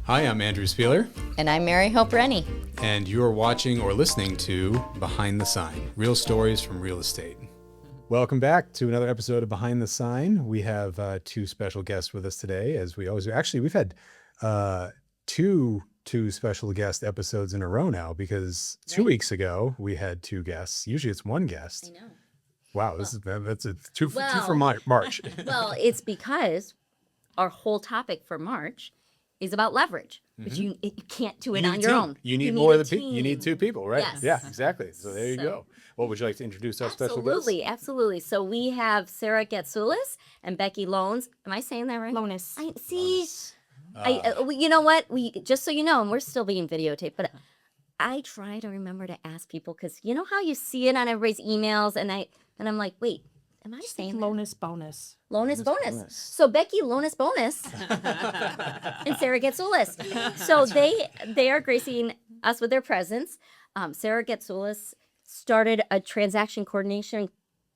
Hi, I'm Andrew Spieler. And I'm Mary Hope Rennie. And you're watching or listening to Behind the Sign, real stories from real estate. Welcome back to another episode of Behind the Sign. We have two special guests with us today, as we always do. Actually, we've had two special guest episodes in a row now, because 2 weeks ago we had two guests. Usually it's one guest. I know. Wow, that's a two for March. Well, it's because our whole topic for March is about leverage, which you can't do it on your own. You need you need two people, right? Yes. Yeah, exactly. So there you go. Well, would you like to introduce our special guests? Absolutely. So we have Sarah Gatzoulis and Becky Lones. Am I saying that right? Lones. You know what? We just so you know, and we're still being videotaped, but I try to remember to ask people, because you know how you see it on everybody's emails, and I'm like, wait, am I saying that? Lonus bonus. Lonus bonus. So Becky Lonus bonus and Sarah Gatzoulis. So they are gracing us with their presence. Sarah Gatzoulis started a transaction coordination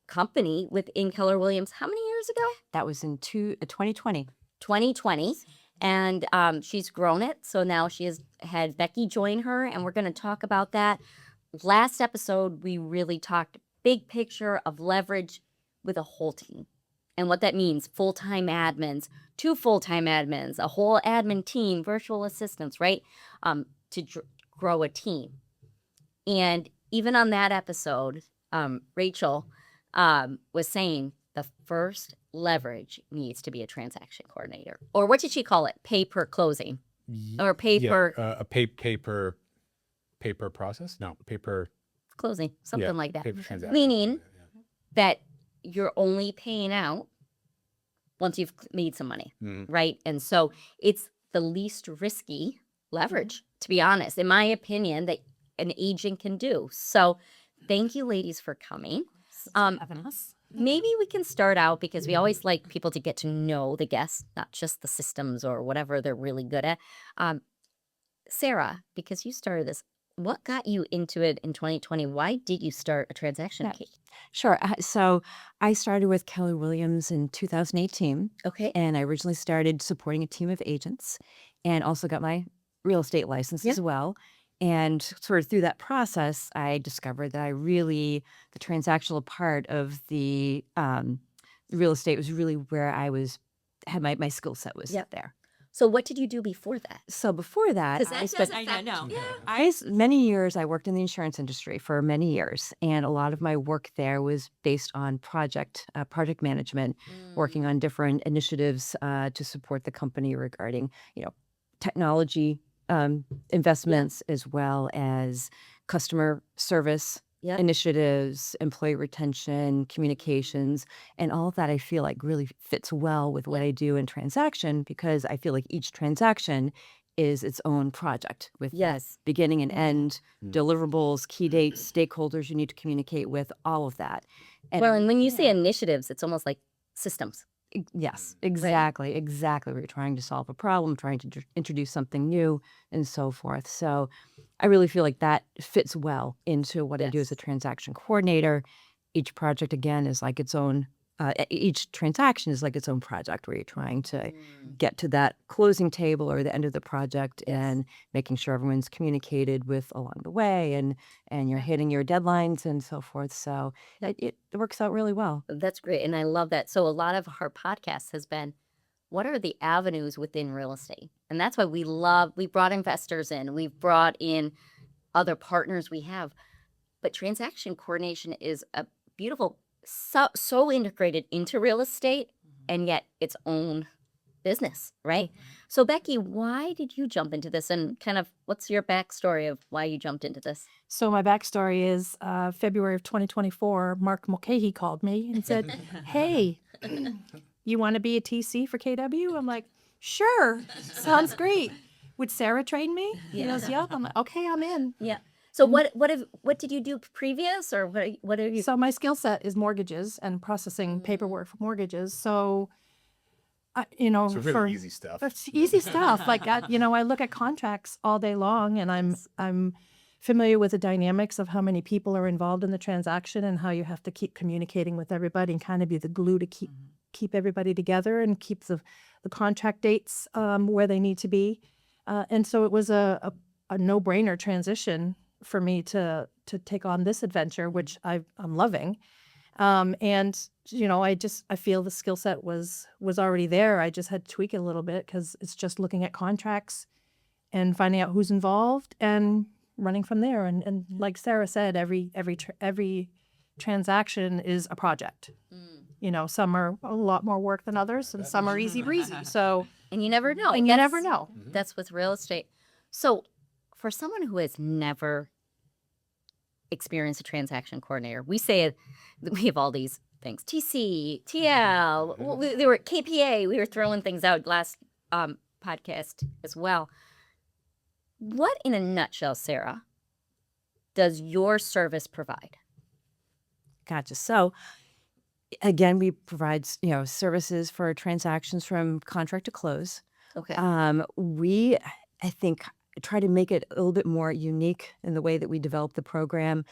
company within Keller Williams. How many years ago? That was in 2020. 2020. And she's grown it. So now she has had Becky join her, and we're going to talk about that. Last episode, we really talked big picture of leverage with a whole team and what that means. Full-time admins, 2 full-time admins, a whole admin team, virtual assistants, right? To grow a team. And even on that episode, Rachel was saying the first leverage needs to be a transaction coordinator. Or what did she call it? Pay per closing. Or pay per... a paper process? No, paper... Closing, something like that. Paper transaction. Meaning that you're only paying out once you've made some money, right? And so it's the least risky leverage, to be honest, in my opinion, that an agent can do. So thank you, ladies, for coming. Having us. Maybe we can start out, because we always like people to get to know the guests, not just the systems or whatever they're really good at. Sarah, because you started this, what got you into it in 2020? Why did you start a transaction? Sure. So I started with Keller Williams in 2018. Okay. And I originally started supporting a team of agents, and also got my real estate license as well. And sort of through that process, I discovered that the transactional part of the real estate was really where had my skill set was there. So what did you do before that? So before that, many years I worked in the insurance industry for many years, and a lot of my work there was based on project management, working on different initiatives to support the company regarding, technology investments, as well as customer service initiatives, employee retention, communications, and all of that. I feel like really fits well with what I do in transaction, because I feel like each transaction is its own project with beginning and end, deliverables, key dates, stakeholders you need to communicate with, all of that. And when you say initiatives, it's almost like systems. Yes, exactly. Right. Exactly. We're trying to solve a problem, trying to introduce something new, and so forth. So I really feel like that fits well into what I do as a transaction coordinator. Each project, again, is like its own, each transaction is like its own project, where you're trying to get to that closing table or the end of the project, and making sure everyone's communicated with along the way, and you're hitting your deadlines and so forth. So it works out really well. That's great. And I love that. So a lot of our podcast has been, what are the avenues within real estate? And that's why we brought investors in, we've brought in other partners we have. But transaction coordination is a beautiful, so integrated into real estate, and yet its own business, right? So Becky, why did you jump into this, and kind of what's your backstory of why you jumped into this? So my backstory is February of 2024, Mark Mulcahy called me and said, hey, you want to be a TC for KW? I'm like, sure, sounds great. Would Sarah train me? He goes, yep. I'm like, okay, I'm in. Yeah. So what did you do previous, or what are you? So my skill set is mortgages and processing paperwork for mortgages. So, So really easy stuff. It's easy stuff. Like, I look at contracts all day long, and I'm familiar with the dynamics of how many people are involved in the transaction, and how you have to keep communicating with everybody and kind of be the glue to keep everybody together and keep the contract dates where they need to be. And so it was a no-brainer transition for me to take on this adventure, which I'm loving. And I feel the skill set was already there. I just had to tweak it a little bit because it's just looking at contracts and finding out who's involved and running from there. And like Sarah said, every transaction is a project. Some are a lot more work than others, and some are easy breezy. So, And you never know. and you never know. That's with real estate. So, for someone who has never experienced a transaction coordinator, we say we have all these things: TC, TL. They were KPA. We were throwing things out last podcast as well. What, in a nutshell, Sarah, does your service provide? Gotcha. So again, we provide, services for transactions from contract to close. Okay. I think, try to make it a little bit more unique in the way that we develop the program,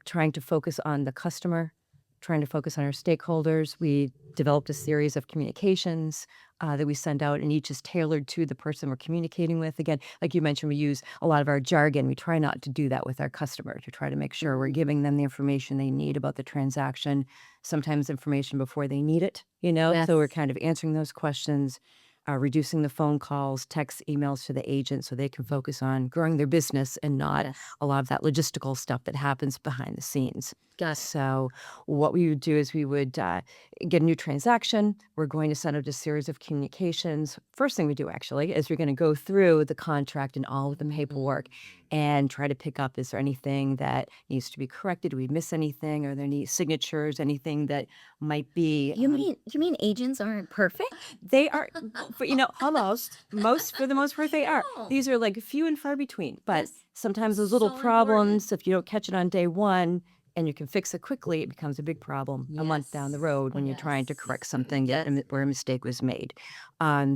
trying to focus on the customer, trying to focus on our stakeholders. We developed a series of communications that we send out, and each is tailored to the person we're communicating with. Again, like you mentioned, we use a lot of our jargon. We try not to do that with our customer, to try to make sure we're giving them the information they need about the transaction, sometimes information before they need it, Yes. So we're kind of answering those questions, reducing the phone calls, texts, emails to the agent so they can focus on growing their business and not Yes. a lot of that logistical stuff that happens behind the scenes. Got it. So what we would do is we would get a new transaction. We're going to send out a series of communications. First thing we do, actually, is we're going to go through the contract and all of the paperwork and try to pick up, is there anything that needs to be corrected? Do we miss anything? Are there any signatures, anything that might be... You mean agents aren't perfect? They are, but almost, for the most part, they are. No. These are like few and far between, but Yes. sometimes those little So problems, if you don't catch it on day one and you can fix it quickly, it becomes a big problem a month down the Yes. road when you're trying to Yes. correct something Yes. where a mistake was made.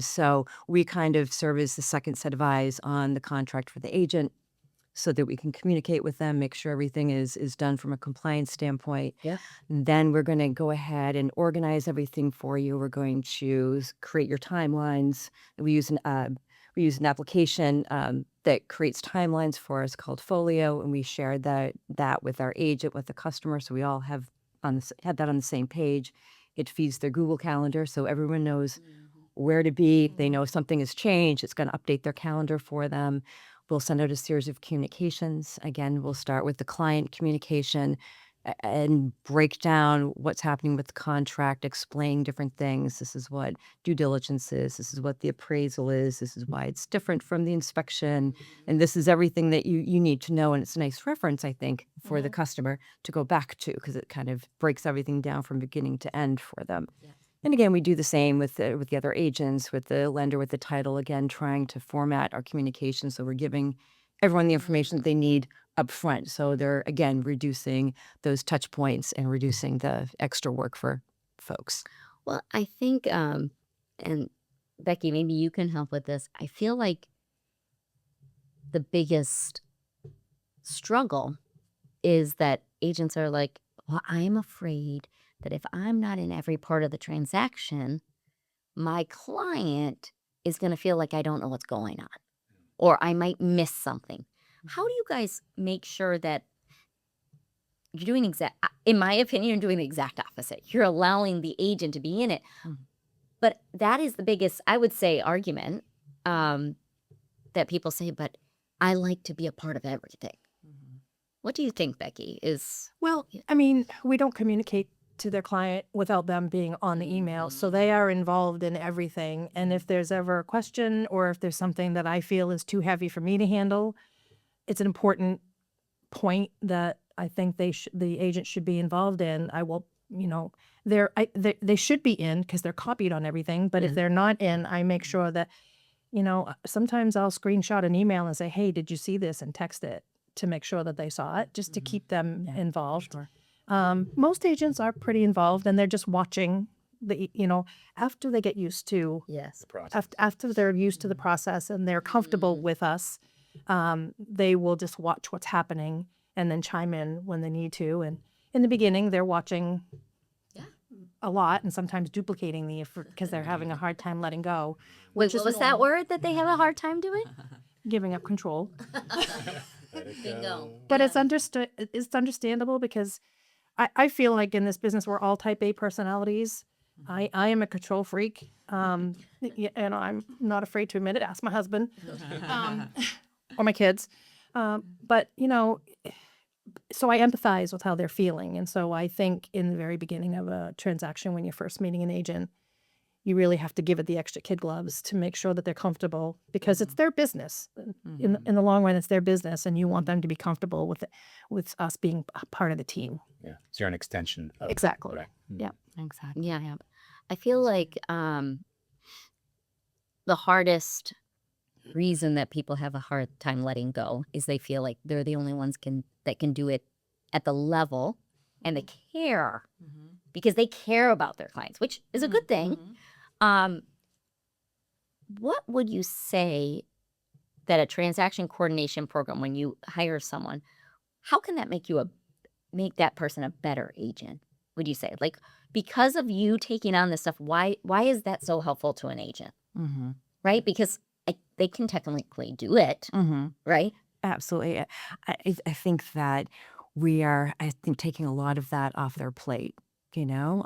So we kind of serve as the second set of eyes on the contract for the agent, so that we can communicate with them, make sure everything is done from a compliance standpoint. Yeah. Then we're going to go ahead and organize everything for you. We're going to create your timelines. We use an application that creates timelines for us called Folio, and we share that with our agent, with the customer, so we all have that on the same page. It feeds their Google Calendar, so everyone knows where to be. They know if something has changed, it's going to update their calendar for them. We'll send out a series of communications. Again, we'll start with the client communication and break down what's happening with the contract, explain different things. This is what due diligence is. This is what the appraisal is. This is why it's different from the inspection. And this is everything that you need to know. And it's a nice reference, I think, for the customer to go back to, because it kind of breaks everything down from beginning to end for them. Yes. And again, we do the same with the other agents, with the lender, with the title, again, trying to format our communication so we're giving everyone the information that they need up front. So they're, again, reducing those touch points and reducing the extra work for folks. Well, I think, and Becky, maybe you can help with this. I feel like the biggest struggle is that agents are like, well, I'm afraid that if I'm not in every part of the transaction, my client is going to feel like I don't know what's going on, or I might miss something. How do you guys make sure that you're doing in my opinion, you're doing the exact opposite. You're allowing the agent to be in it. But that is the biggest, I would say, argument that people say, but I like to be a part of everything. What do you think, Becky? Well, I mean, we don't communicate to their client without them being on the email. So they are involved in everything. And if there's ever a question, or if there's something that I feel is too heavy for me to handle, it's an important point that I think the agent should be involved in. I will, they should be in because they're copied on everything. But if they're not in, I make sure that, sometimes I'll screenshot an email and say, hey, did you see this? And text it to make sure that they saw it, just to keep them involved. Sure. Most agents are pretty involved, and they're just watching after they get used to, yes, after they're used to the process and they're comfortable with us, they will just watch what's happening and then chime in when they need to. And in the beginning, they're watching a lot and sometimes duplicating the effort because they're having a hard time letting go. Wait, Which what is was that word that they have a hard time doing? giving up control. Bingo. But it's understandable because I feel like in this business we're all type A personalities. I am a control freak, and I'm not afraid to admit it. Ask my husband or my kids. But so I empathize with how they're feeling, and so I think in the very beginning of a transaction, when you're first meeting an agent, you really have to give it the extra kid gloves to make sure that they're comfortable because it's their business. In the long run, it's their business, and you want them to be comfortable with us being a part of the team. Yeah. So you're an extension of Exactly. Correct. Yeah. Exactly. Yeah. I feel like the hardest reason that people have a hard time letting go is they feel like they're the only ones that can do it at the level, and they care because they care about their clients, which is a good thing. What would you say that a transaction coordination program, when you hire someone, how can that make that person a better agent? Would you say, like, because of you taking on this stuff, why is that so helpful to an agent? Right? Because they can technically do it, right? Absolutely. I think that we are, taking a lot of that off their plate, so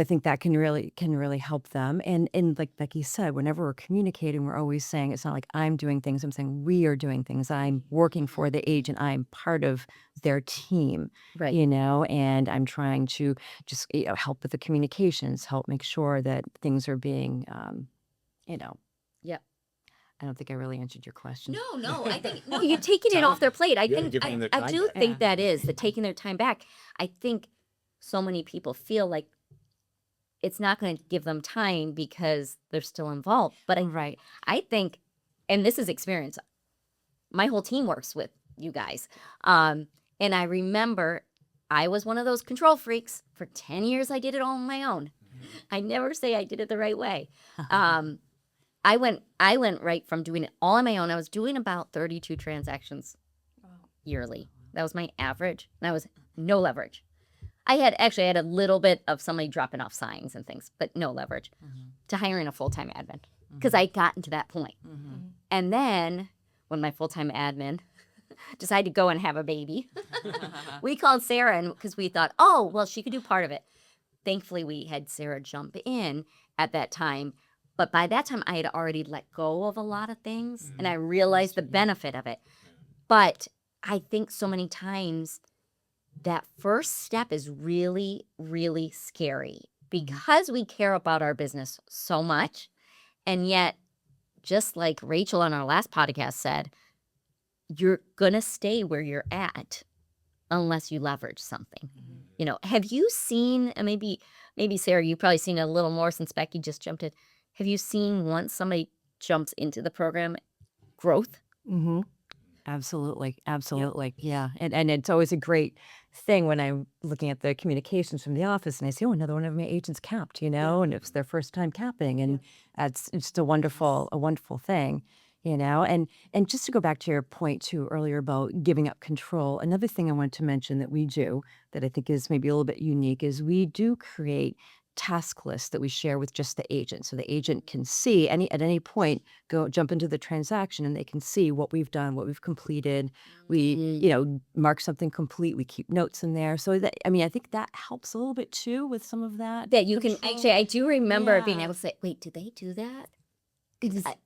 I think that can really help them. And like Becky said, whenever we're communicating, we're always saying it's not like I'm doing things. I'm saying we are doing things. I'm working for the agent. I'm part of their team, Right. and I'm trying to just help with the communications, help make sure that things are being, Yep. I don't think I really answered your question. No, I think you're taking it off their plate. I think giving them their I time do back. think that is the taking their time back. I think so many people feel like it's not going to give them time because they're still involved. But Right. I think, and this is experience, my whole team works with you guys. And I remember I was one of those control freaks. For 10 years, I did it all on my own. I never say I did it the right way. I went right from doing it all on my own. I was doing about 32 transactions yearly. That was my average. And I was no leverage. I had a little bit of somebody dropping off signs and things, but no leverage, to hiring a full-time admin because I gotten to that point. And then when my full-time admin decided to go and have a baby, we called Sarah because we thought, oh, well, she could do part of it. Thankfully, we had Sarah jump in at that time. But by that time, I had already let go of a lot of things, and I realized the benefit of it. But I think so many times that first step is really, really scary because we care about our business so much. And yet, just like Rachel on our last podcast said, you're going to stay where you're at unless you leverage something. Have you seen, and maybe Sarah, you've probably seen a little more since Becky just jumped in. Have you seen once somebody jumps into the program, growth? Absolutely. Yeah. And it's always a great thing when I'm looking at the communications from the office and I see, oh, another one of my agents capped, and it's their first time capping. And it's just a wonderful thing, and just to go back to your point too earlier about giving up control. Another thing I want to mention that we do that I think is maybe a little bit unique is we do create task lists that we share with just the agent. So the agent can see at any point, jump into the transaction and they can see what we've done, what we've completed. We, mark something complete. We keep notes in there. So that, I think that helps a little bit too with some of that. That you control. can actually, I do remember being Yeah. able to say, wait, did they do that?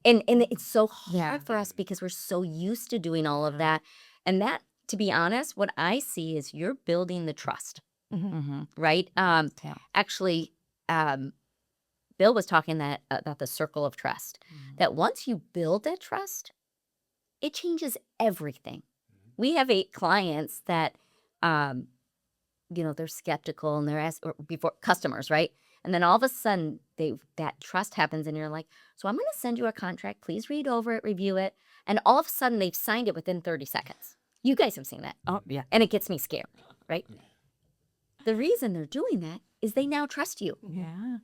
And it's so hard Yeah. for us because we're so used to doing all of that. And that, to be honest, what I see is you're building the trust, right? Yeah. Actually, Bill was talking about the circle of trust, that once you build that trust, it changes everything. We have 8 clients that, they're skeptical and they're before customers, right? And then all of a sudden that trust happens and you're like, so I'm going to send you a contract. Please read over it, review it. And all of a sudden they've signed it within 30 seconds. You guys have seen that. Oh, yeah. And it gets me scared, right? The reason they're doing that is they now trust you. Yeah.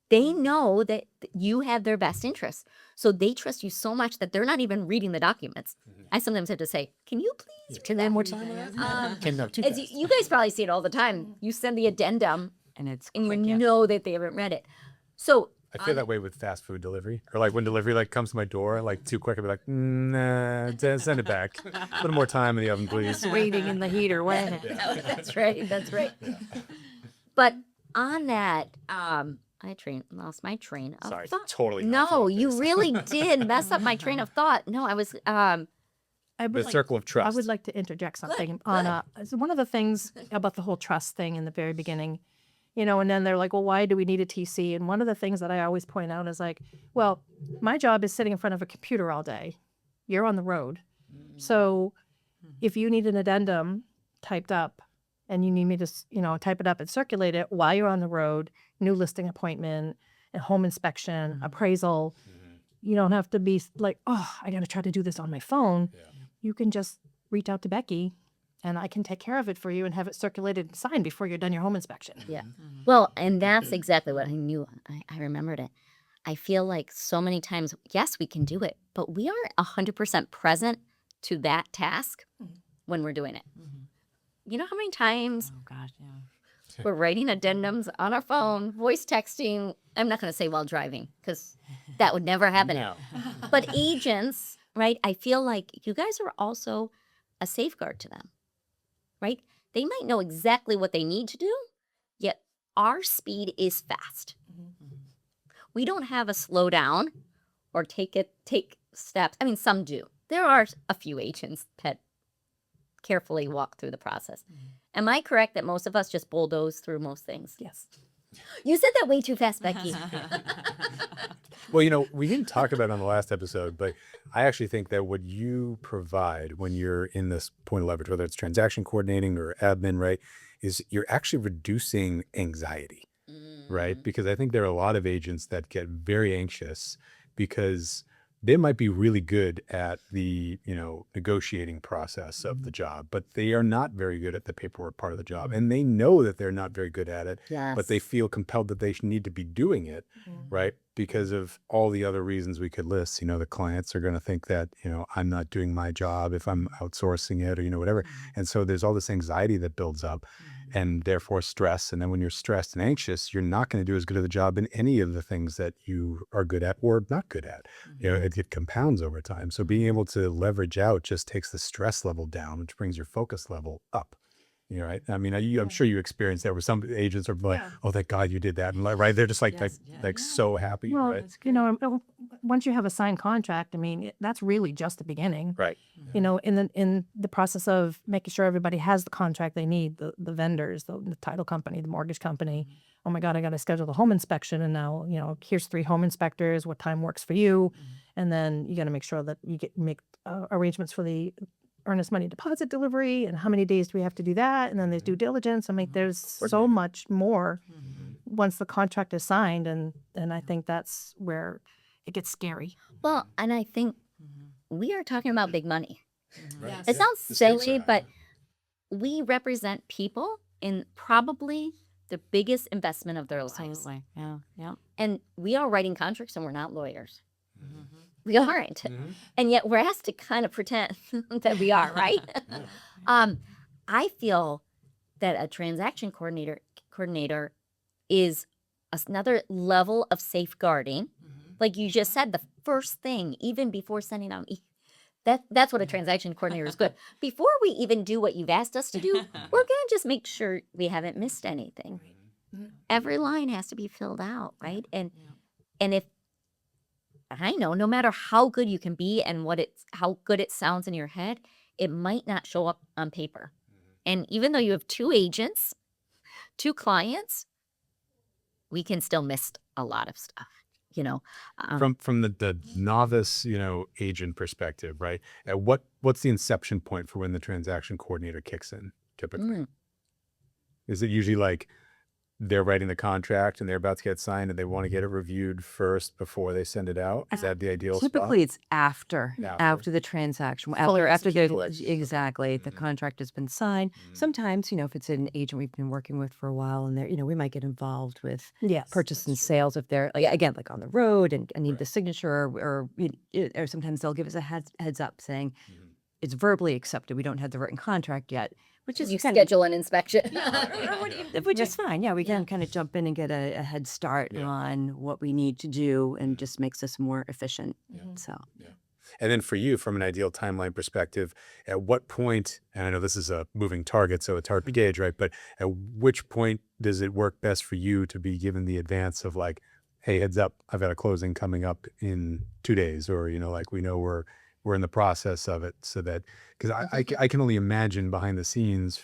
They know that you have their best interests. So they trust you so much that they're not even reading the documents. I sometimes have to say, can you please? Can you add more time on that? Can no, too As fast. you guys probably see it all the time. You send the addendum And it's and you quick, yeah. know that they haven't read it. So I feel that way with fast food delivery, or like when delivery like comes to my door like too quick, I'll be like, nah, send it back. A little more time in the oven, please. Waiting in the heater. When that's right. That's right. But on that, lost my train of Sorry, thought. totally No, off you base. really did mess up my train of thought. No, I was I would The like, circle of trust. I would like to interject something on so one of the things about the whole trust thing in the very beginning, and then they're like, well, why do we need a TC? And one of the things that I always point out is like, well, my job is sitting in front of a computer all day. You're on the road. So if you need an addendum typed up and you need me to, type it up and circulate it while you're on the road, new listing appointment, a home inspection, appraisal, you don't have to be like, oh, I got to try to do this on my phone. You can just reach out to Becky and I can take care of it for you and have it circulated and signed before you're done your home inspection. Yeah. Well, and that's exactly what I knew. I remembered it. I feel like so many times, yes, we can do it, but we aren't 100% present to that task when we're doing it. You know how many times Oh, gosh, yeah. we're writing addendums on our phone, voice texting. I'm not going to say while driving because that would never happen. No. But agents, right? I feel like you guys are also a safeguard to them, right? They might know exactly what they need to do, yet our speed is fast. We don't have a slow down or take steps. I mean, some do. There are a few agents that carefully walk through the process. Am I correct that most of us just bulldoze through most things? Yes. You said that way too fast, Becky. Well, we didn't talk about it on the last episode, but I actually think that what you provide when you're in this point of leverage, whether it's transaction coordinating or admin, right, is you're actually reducing anxiety, right? Because I think there are a lot of agents that get very anxious because they might be really good at the, negotiating process of the job, but they are not very good at the paperwork part of the job. And they know that they're not very good at it, but they feel compelled that they need to be doing it, right? Because of all the other reasons we could list. The clients are going to think that, I'm not doing my job if I'm outsourcing it or, whatever. And so there's all this anxiety that builds up and therefore stress. And then when you're stressed and anxious, you're not going to do as good of a job in any of the things that you are good at or not good at. It compounds over time. So being able to leverage out just takes the stress level down, which brings your focus level up. Right. I mean, I'm sure you experienced that where some agents are like, oh, thank God you did that. And right. They're just like so happy. Well, right. Once you have a signed contract, I mean, that's really just the beginning. Right. In the process of making sure everybody has the contract they need, the vendors, the title company, the mortgage company. Oh my God, I got to schedule the home inspection. And now, here's 3 home inspectors. What time works for you? And then you got to make sure that you make arrangements for the earnest money deposit delivery and how many days do we have to do that, and then there's due diligence. I mean, there's so much more once the contract is signed, and I think that's where it gets scary. Well, and I think we are talking about big money. Right. It sounds The stakes are silly, high. but we represent people in probably the biggest investment of their lives. Absolutely. Yeah. And we are writing contracts and we're not lawyers. We aren't. And yet we're asked to kind of pretend that we are, right? I feel that a transaction coordinator is another level of safeguarding. Like you just said, the first thing, even before sending out that's what a transaction coordinator is good. Before we even do what you've asked us to do, we're going to just make sure we haven't missed anything. Every line has to be filled out, right? And if I know, no matter how good you can be and how good it sounds in your head, it might not show up on paper. And even though you have 2 agents, 2 clients, we can still miss a lot of stuff. From the novice, agent perspective, right? What's the inception point for when the transaction coordinator kicks in typically? Is it usually like they're writing the contract and they're about to get signed and they want to get it reviewed first before they send it out? Is that the ideal Typically, spot? it's after the transaction, Fully after the executed. exactly the contract has been signed. Sometimes, if it's an agent we've been working with for a while, and we might get involved with Yes. purchase and sales if they're like on the road and need the signature, or sometimes they'll give us a heads up saying, it's verbally accepted. We don't have the written contract yet, which is You kind schedule an inspection. which is fine. Yeah, we can kind of jump in and get a head start on what we need to do, and just makes us more efficient. So. And then for you, from an ideal timeline perspective, at what point, and I know this is a moving target, so it's hard to gauge, right? But at which point does it work best for you to be given the advance of like, hey, heads up, I've got a closing coming up in 2 days, or, like we know we're in the process of it, so that, because I can only imagine behind the scenes,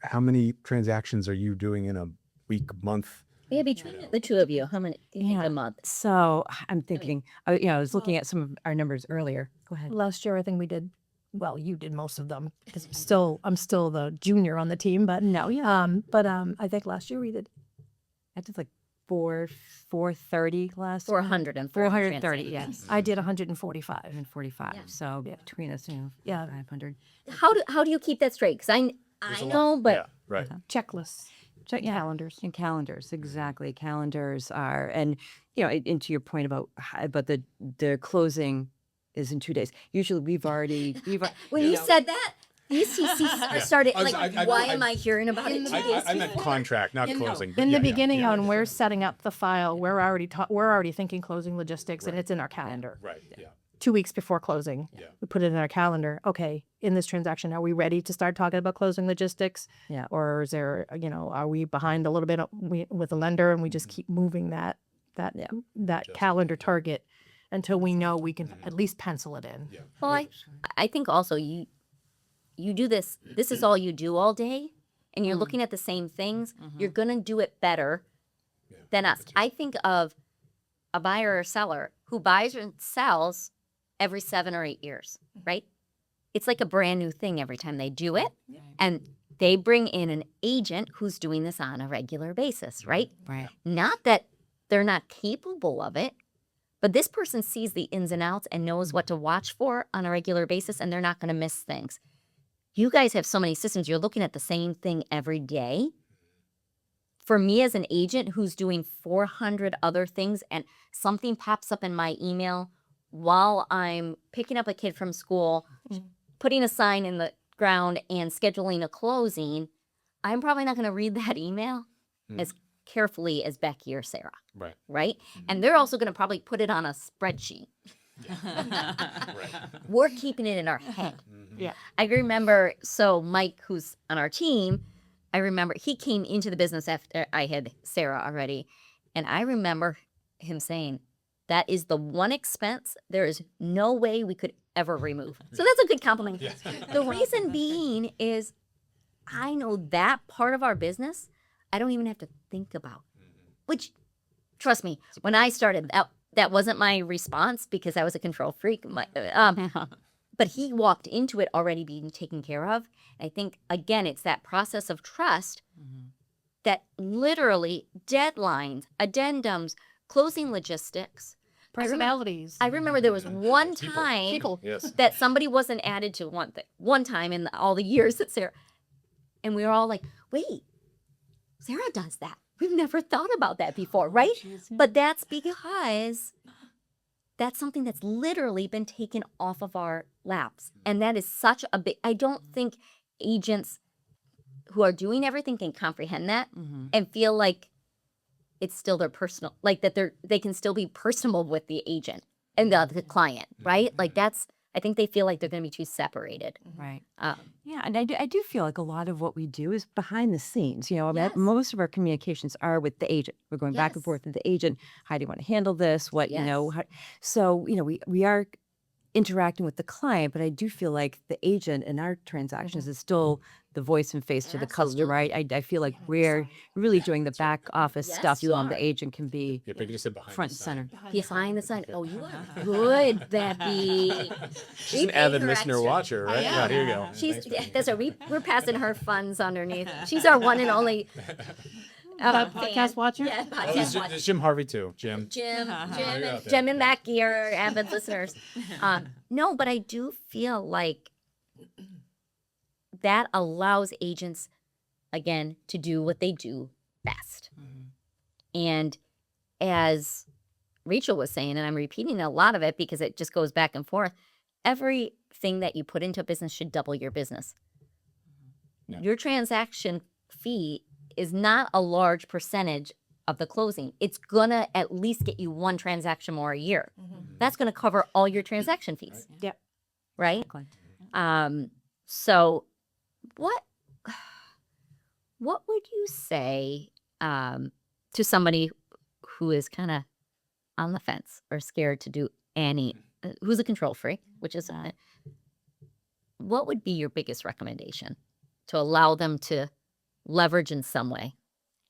how many transactions are you doing in a week, month? Yeah, between the two of you, how many do you think a month? So I'm thinking, I was looking at some of our numbers earlier. Go ahead. Last year, I think we did. Well, you did most of them because I'm still the junior on the team. But No, yeah. I think last year we did. I did like 430 last. 430. 430, yes. I did 145. 145. So between us, Yeah. 500. How do you keep that straight? Because I know, but Right. Checklists. Calendars and calendars, exactly. Calendars are, and and to your point about the closing is in 2 days. Usually we've already when you said that, these TCs started like, why am I hearing about it 2 days I meant contract, not closing. but In yeah, the yeah, beginning, yeah. when we're setting up the file, we're already thinking closing logistics, and it's in our calendar. Right, yeah. 2 weeks before closing, Yeah. we put it in our calendar. Okay, in this transaction, are we ready to start talking about closing logistics? Yeah. Or is there, are we behind a little bit with the lender, and we just keep moving that calendar target until we know we can at least pencil it in? Well, I think also you do this. This is all you do all day, and you're looking at the same things. You're gonna do it better than us. I think of a buyer or seller who buys and sells every 7 or 8 years, right? It's like a brand new thing every time they do it, and they bring in an agent who's doing this on a regular basis, right? Right. Not that they're not capable of it, but this person sees the ins and outs and knows what to watch for on a regular basis, and they're not going to miss things. You guys have so many systems. You're looking at the same thing every day. For me as an agent who's doing 400 other things and something pops up in my email while I'm picking up a kid from school, putting a sign in the ground and scheduling a closing, I'm probably not going to read that email as carefully as Becky or Sarah. Right. Right? And they're also going to probably put it on a spreadsheet. We're keeping it in our head. Yeah. I remember, so Mike, who's on our team, I remember he came into the business after I had Sarah already. And I remember him saying, that is the one expense there is no way we could ever remove. So that's a good compliment. The reason being is I know that part of our business, I don't even have to think about. Which, trust me, when I started, that wasn't my response because I was a control freak. But he walked into it already being taken care of. I think, again, it's that process of trust that literally deadlines, addendums, closing logistics. Personalities. I remember there was one time that somebody wasn't added to one time in all the years that Sarah, and we were all like, wait, Sarah does that. We've never thought about that before, right? But that's because that's something that's literally been taken off of our laps. And that is such a big, I don't think agents who are doing everything can comprehend that and feel like it's still their personal, like that they can still be personable with the agent and the client, right? Like I think they feel like they're going to be too separated. Right. Yeah, and I do feel like a lot of what we do is behind the scenes. Most of our communications are with the agent. We're going back and forth with the agent. How do you want to handle this? What, so, we are interacting with the client, but I do feel like the agent in our transactions is still the voice and face to the customer, right? I feel like we're really doing the back office stuff. you The are. agent can be behind front and center. Behind the sign. Oh, you are good, Becky. She's an avid listener watcher, right? Yeah, here you go. We're passing her funds underneath. She's our one and only Podcast watcher? Yeah, podcast watcher. There's Jim Harvey too. Jim. Jim out and Becky are avid listeners. No, but I do feel like that allows agents, again, to do what they do best. And as Rachel was saying, and I'm repeating a lot of it because it just goes back and forth, everything that you put into a business should double your business. Yeah. Your transaction fee is not a large percentage of the closing. It's gonna at least get you one transaction more a year. That's gonna cover all your transaction fees. Yep. Right? Exactly. So what would you say to somebody who is kind of on the fence or scared to do who's a control freak, which is what would be your biggest recommendation to allow them to leverage in some way?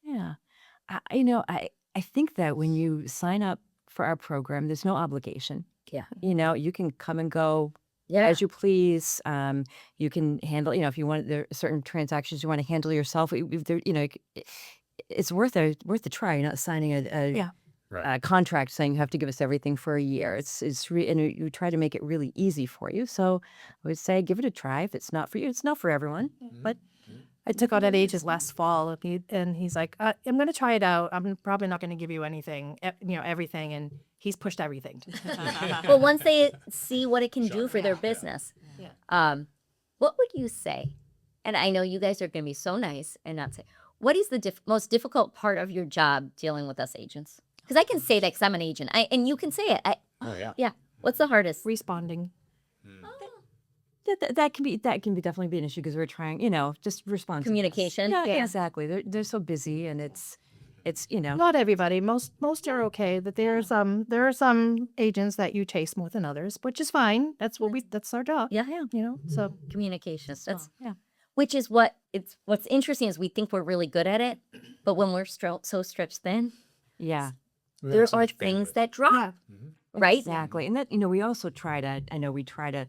Yeah. I think that when you sign up for our program, there's no obligation. Yeah. You can come and go Yeah. as you please. You can handle, if you want, there are certain transactions you want to handle yourself. If there, it's worth a try. You're not signing a contract saying you have to give us everything for a year. And you try to make it really easy for you. So I would say give it a try. If it's not for you, it's not for everyone. But I took out at Ages last fall, and he's like, I'm going to try it out. I'm probably not going to give you anything, everything. And he's pushed everything. Well, once they see what it can do for their business, what would you say? And I know you guys are going to be so nice and not say, what is the most difficult part of your job dealing with us agents? Because I can say that because I'm an agent, and you can say it. Oh, yeah. Yeah. What's the hardest? Responding. that can be definitely be an issue because we're trying, just responsiveness. Communication. Yeah, Yeah. exactly. They're so busy, and it's Not everybody. Most are okay. But there are some agents that you chase more than others, which is fine. That's our job. Yeah. So Communication. That's yeah. which is what's interesting is we think we're really good at it, but when we're so stretched thin, Yeah. there are things that drop. yeah. Right? Exactly. And that, we also try to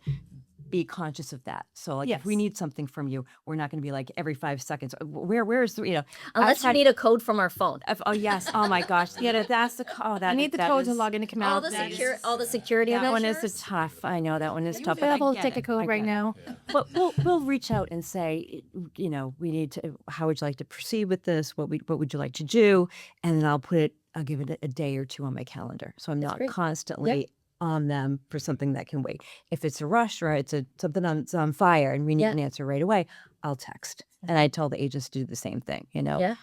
be conscious of that. So like if we Yes. need something from you, we're not going to be like every 5 seconds, where's the, Unless you need a code from our phone. oh yes. Oh my gosh. Yeah. That's the, that I need the that code to is- log into come All out. the security That one measures. is tough. I know that one is tough. available I get to take a it. code I right get it. now. But we'll reach out and say, we need to. How would you like to proceed with this? What would you like to do? And then I'll give it a day or two on my calendar, so I'm not great. constantly on them for something that can wait. If it's a rush or it's something that's on fire and we need an answer right away, I'll text. And I tell the agents to do the same thing. Yeah.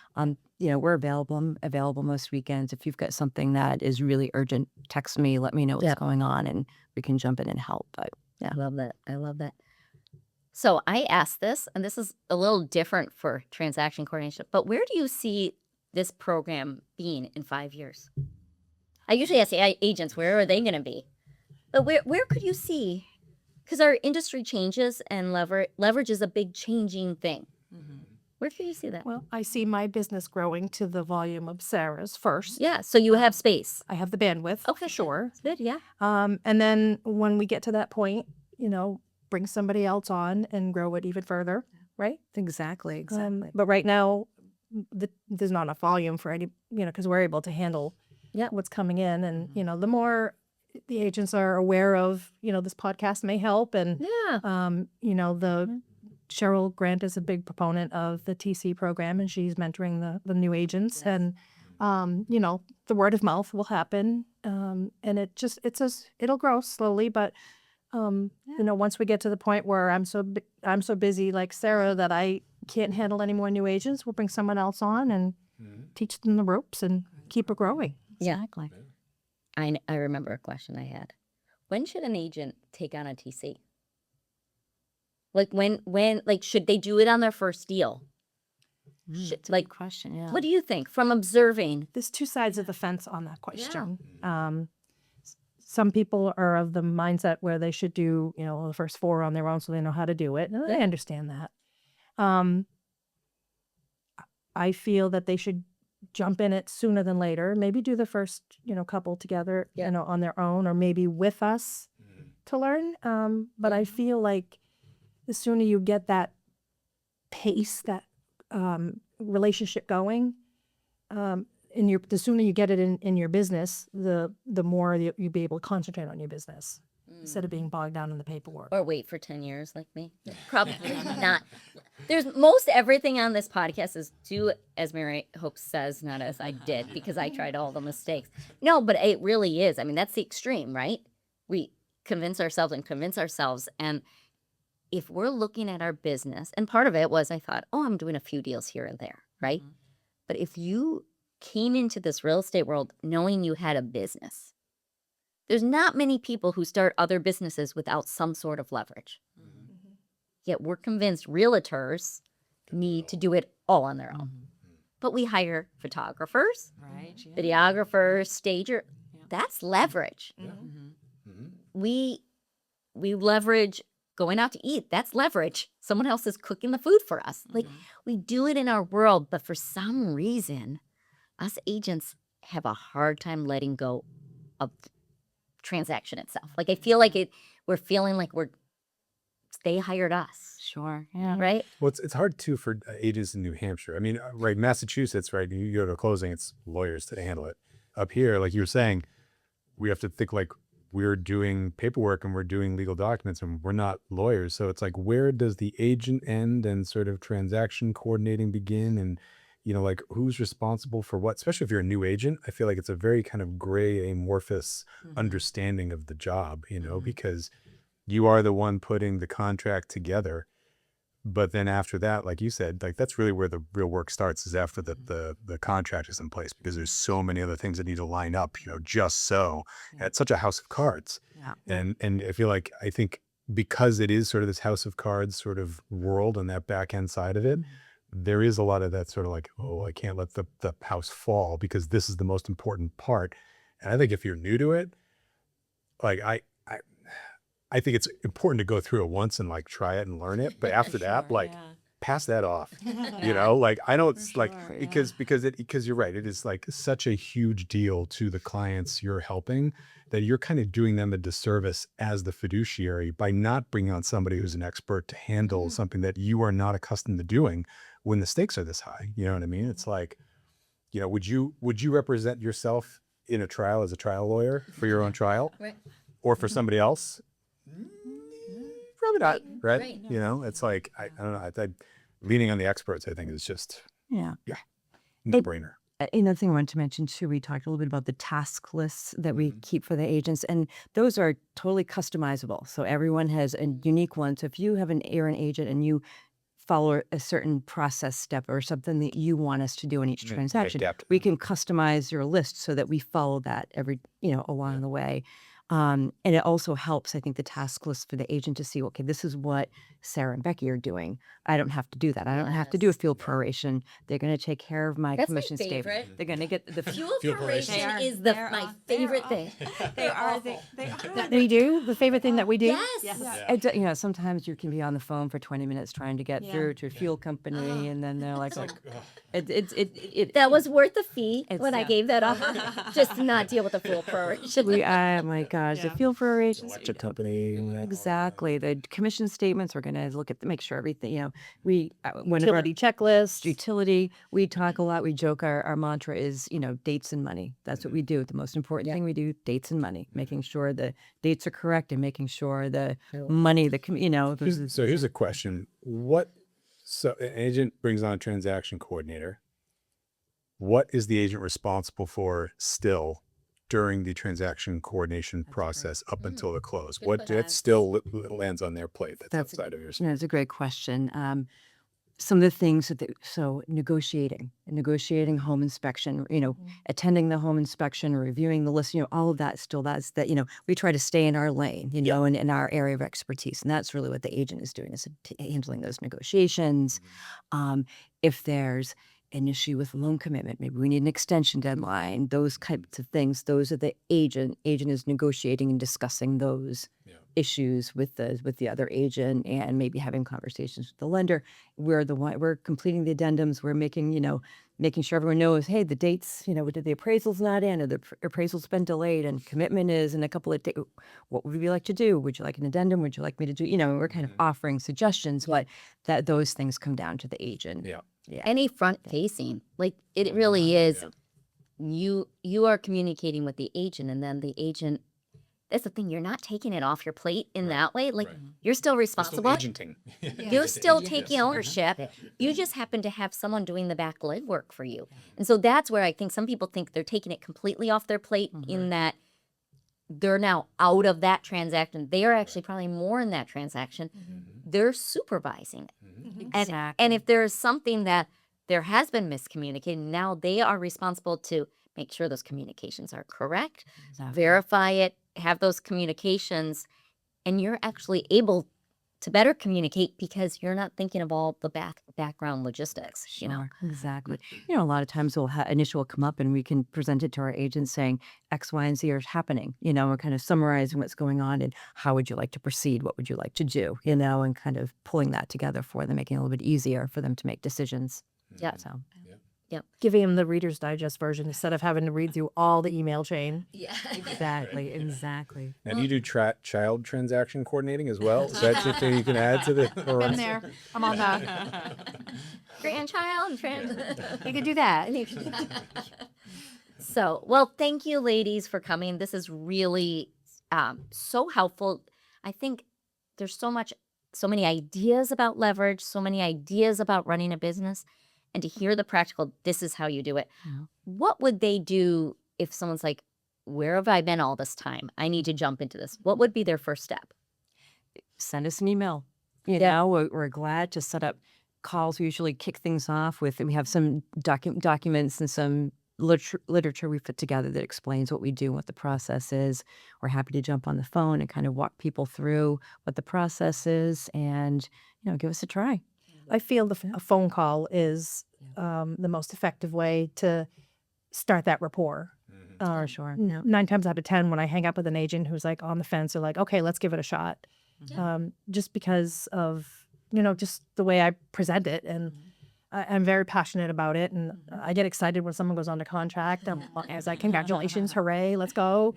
We're available. I'm available most weekends. If you've got something that is really urgent, text me. Let me know what's going on, and we can jump in and help. But I love that. So I asked this, and this is a little different for transaction coordination, but where do you see this program being in 5 years? I usually ask the agents, where are they going to be? But where could you see? Because our industry changes, and leverage is a big changing thing. Where can you see that? Well, I see my business growing to the volume of Sarah's first. Yeah, so you have space. I have the bandwidth. Okay, for sure. Good, yeah. And then when we get to that point, bring somebody else on and grow it even further, right? exactly. But right now, there's not enough volume for any, because we're able to handle what's coming in. And, the more the agents are aware of, this podcast may help. And, the Cheryl Grant is a big proponent of the TC program, and she's mentoring the new agents. And, the word of mouth will happen. And it'll grow slowly, but once we get to the point where I'm so busy like Sarah that I can't handle any more new agents, we'll bring someone else on and teach them the ropes and keep it growing. Exactly. I remember a question I had. When should an agent take on a TC? Like when should they do it on their first deal? Good question. Yeah. What do you think from observing? There's two sides of the fence on that question. Some people are of the mindset where they should do, the first 4 on their own so they know how to do it. And I understand that. I feel that they should jump in it sooner than later. Maybe do the first, couple together, on their own, or maybe with us to learn. But I feel like the sooner you get that pace, that relationship going, the sooner you get it in your business, the more you'll be able to concentrate on your business instead of being bogged down in the paperwork. Or wait for 10 years like me? Probably not. There's most everything on this podcast is do as Mary Hope says, not as I did, because I tried all the mistakes. No, but it really is. I mean, that's the extreme, right? convince ourselves. And if we're looking at our business, and part of it was I thought, oh, I'm doing a few deals here and there, right? But if you came into this real estate world knowing you had a business, there's not many people who start other businesses without some sort of leverage. Yet we're convinced realtors need to do it all on their own. But we hire photographers, videographers, stager. That's leverage. We leverage going out to eat. That's leverage. Someone else is cooking the food for us. Like, we do it in our world, but for some reason, us agents have a hard time letting go of transaction itself. Like, I feel like we're feeling like they hired us, Sure. Yeah. right? Well, it's hard too for agents in New Hampshire. I mean, right, Massachusetts, right? You go to a closing, it's lawyers to handle it. Up here, like you were saying, we have to think like we're doing paperwork and we're doing legal documents and we're not lawyers. So it's like, where does the agent end and sort of transaction coordinating begin? And, like who's responsible for what, especially if you're a new agent. I feel like it's a very kind of gray, amorphous understanding of the job, because you are the one putting the contract together. But then after that, like you said, like that's really where the real work starts, is after the contract is in place, because there's so many other things that need to line up, just so. And it's such a house of cards. Yeah. And I think because it is sort of this house of cards sort of world and that back end side of it, there is a lot of that sort of like, oh, I can't let the house fall because this is the most important part. And I think if you're new to it, like I think it's important to go through it once and like try it and learn it. But after that, like pass that off, like I know it's like, because you're right. It is like such a huge deal to the clients you're helping that you're kind of doing them a disservice as the fiduciary by not bringing on somebody who's an expert to handle something that you are not accustomed to doing when the stakes are this high. You know what I mean? It's like, would you represent yourself in a trial as a trial lawyer for your own trial, Right. or for somebody else? Probably not, right? Right. It's like, I don't know. Leaning on the experts, I think, is just Yeah. no brainer. Another thing I wanted to mention too, we talked a little bit about the task lists that we keep for the agents, and those are totally customizable. So everyone has a unique one. So if you're an agent and you follow a certain process step or something that you want us to do in each transaction, adapt. we can customize your list so that we follow that every, along the way. And it also helps, I think, the task list for the agent to see, okay, this is what Sarah and Becky are doing. I don't have to do that. I don't have to do a fuel proration. They're going to take care of my That's my commission statement. favorite. They're going to get the Fuel Fuel proration proration. is my favorite thing. They are. We do the favorite thing that we do. Yes. Sometimes you can be on the phone for 20 minutes trying to get through to a fuel company, and then they're like, That was worth the fee It's- when I yeah. gave that up, just to not deal with the fuel proration. oh my gosh, the fuel proration. Electric company. Exactly. The commission statements, we're going to look at, make sure everything, we, whenever Utility checklist. utility, we talk a lot, we joke, our mantra is, dates and money. That's what we do. The most important thing we do, dates and money, making sure the dates are correct and making sure the money, So here's a question. So an agent brings on a transaction coordinator. What is the agent responsible for still during the transaction coordination process up until the close? That still lands on their plate. That's outside of yours. That's a great question. Some of the things so negotiating home inspection, attending the home inspection, reviewing the list, all of that still, we try to stay in our lane, and in our area of expertise. And that's really what the agent is doing, is handling those negotiations. If there's an issue with loan commitment, maybe we need an extension deadline, those types of things, those are the agent is negotiating and discussing those issues with the other agent, and maybe having conversations with the lender. We're completing the addendums, we're making sure everyone knows, hey, the dates, the appraisal's not in, or the appraisal's been delayed and commitment is in a couple of days. What would we like to do? Would you like an addendum? Would you like me to do, we're kind of offering suggestions, but that those things come down to the agent. Yeah. Any front facing, like it really is. You are communicating with the agent, and then the agent. That's the thing. You're not taking it off your plate in that way. Like you're still responsible. Agenting. You're still taking ownership. You just happen to have someone doing the back legwork for you. And so that's where I think some people think they're taking it completely off their plate, in that they're now out of that transaction. They are actually probably more in that transaction. They're supervising it. And if there is something that there has been miscommunicated, now they are responsible to make sure those communications are correct, verify it, have those communications, and you're actually able to better communicate because you're not thinking of all the background logistics, you know. Exactly. You know, a lot of times an issue will come up and we can present it to our agents saying X, Y, and Z are happening, you know, and kind of summarizing what's going on and how would you like to proceed? What would you like to do? You know, and kind of pulling that together for them, making it a little bit easier for them to make decisions. Yeah. So. Giving them the Reader's Digest version instead of having to read through all the email chain. Yeah. Exactly. Now, do you do child transaction coordinating as well? Is that something you can add to the? Been there. I'm on that. Grandchild. You could do that. So, well, thank you, ladies, for coming. This is really so helpful. I think there's so many ideas about leverage, so many ideas about running a business, and to hear the practical, this is how you do it. Yeah. What would they do if someone's like, where have I been all this time? I need to jump into this. What would be their first step? Send us an email. You know, we're glad to set up calls. We usually kick things off with, and we have some documents and some literature we put together that explains what we do and what the process is. We're happy to jump on the phone and kind of walk people through what the process is and, you know, give us a try. I feel a phone call is the most effective way to start that rapport. For sure. You know, 9 times out of 10, when I hang up with an agent who's like on the fence, they're like, okay, let's give it a shot. Just because of, you know, just the way I present it. And I'm very passionate about it. And I get excited when someone goes on to contract. I was like, congratulations, hooray, let's go.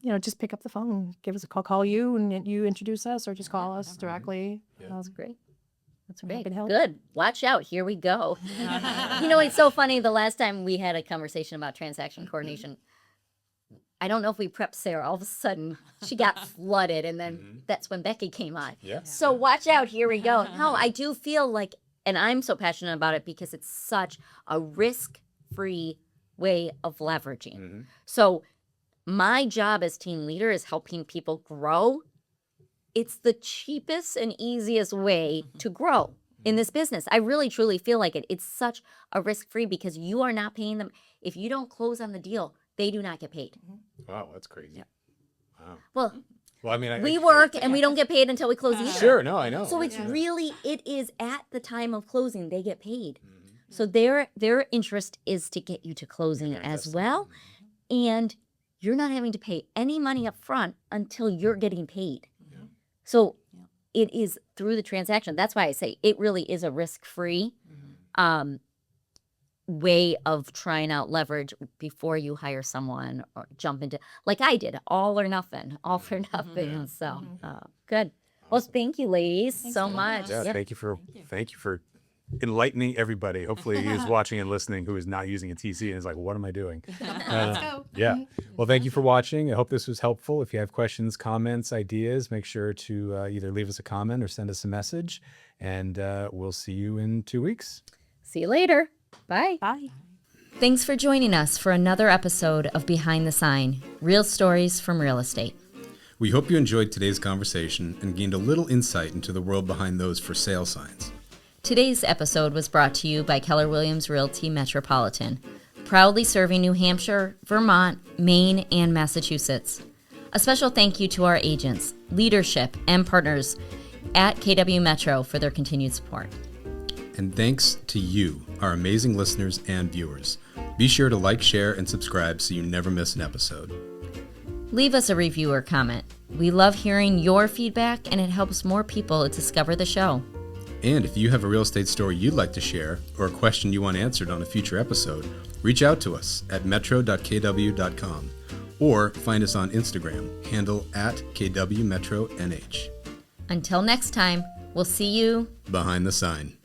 You know, just pick up the phone, give us a call you, and you introduce us, or just call us directly. That's great. That's Happy great. to help. Good. Watch out. Here we go. You know, it's so funny. The last time we had a conversation about transaction coordination, I don't know if we prepped Sarah. All of a sudden, she got flooded, and then that's when Becky came on. Yeah. So watch out. Here we go. No, I do feel like, and I'm so passionate about it because it's such a risk-free way of leveraging. So my job as team leader is helping people grow. It's the cheapest and easiest way to grow in this business. I really, truly feel like it. It's such a risk-free because you are not paying them. If you don't close on the deal, they do not get paid. Wow, that's crazy. Wow. Well, I mean, we work and we don't get paid until we close either. Sure, no, I know. So it's really, it is at the time of closing, they get paid. So their interest is to get you to closing as well. And you're not having to pay any money up front until you're getting paid. So it is through the transaction. That's why I say it really is a risk-free way of trying out leverage before you hire someone or jump into, like I did, all or nothing, all for nothing. So good. Well, thank you, ladies, so much. Yeah, thank you for enlightening everybody. Hopefully he is watching and listening who is not using a TC and is like, what am I doing? Let's go. Yeah. Well, thank you for watching. I hope this was helpful. If you have questions, comments, ideas, make sure to either leave us a comment or send us a message. And we'll see you in 2 weeks. See you later. Bye. Bye. Thanks for joining us for another episode of Behind the Sign, Real Stories from Real Estate. We hope you enjoyed today's conversation and gained a little insight into the world behind those for sale signs. Today's episode was brought to you by Keller Williams Realty Metropolitan, proudly serving New Hampshire, Vermont, Maine, and Massachusetts. A special thank you to our agents, leadership, and partners at KW Metro for their continued support. And thanks to you, our amazing listeners and viewers. Be sure to like, share, and subscribe so you never miss an episode. Leave us a review or comment. We love hearing your feedback, and it helps more people discover the show. And if you have a real estate story you'd like to share or a question you want answered on a future episode, reach out to us at metro.kw.com or find us on Instagram, handle @KWMetroNH. Until next time, we'll see you Behind the Sign.